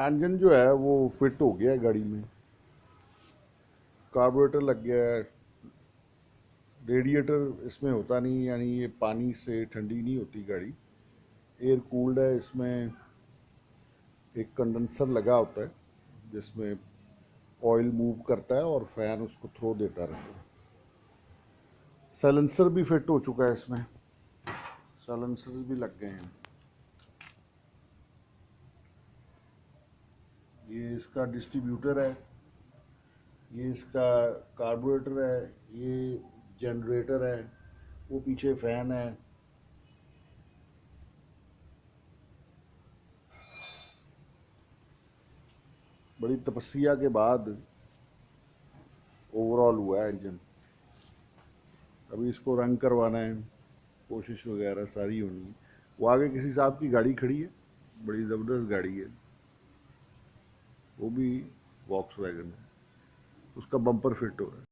Engine जो है वो फिट हो गया है गाड़ी में, कार्बोरेटर लग गया है, रेडिएटर इसमें होता नहीं, यानी ये पानी से ठंडी नहीं होती गाड़ी, एयर कूल्ड है। इसमें एक कंडेंसर लगा होता है जिसमें ऑयल मूव करता है और फैन उसको थ्रो देता रहता है। साइलेंसर भी फिट हो चुका है इसमें, साइलेंसर भी लग गए हैं। ये इसका डिस्ट्रीब्यूटर है, ये इसका कार्बोरेटर है, ये जनरेटर है, वो पीछे फैन है। बड़ी तपस्या के बाद ओवरऑल हुआ है इंजन। अभी इसको रंग करवाना है, कोशिश वगैरह सारी होनी है। वो आगे किसी साहब की गाड़ी खड़ी है, बड़ी ज़बरदस्त गाड़ी है, वो भी वॉक्सवैगन है, उसका बम्पर फिट हो रहा है।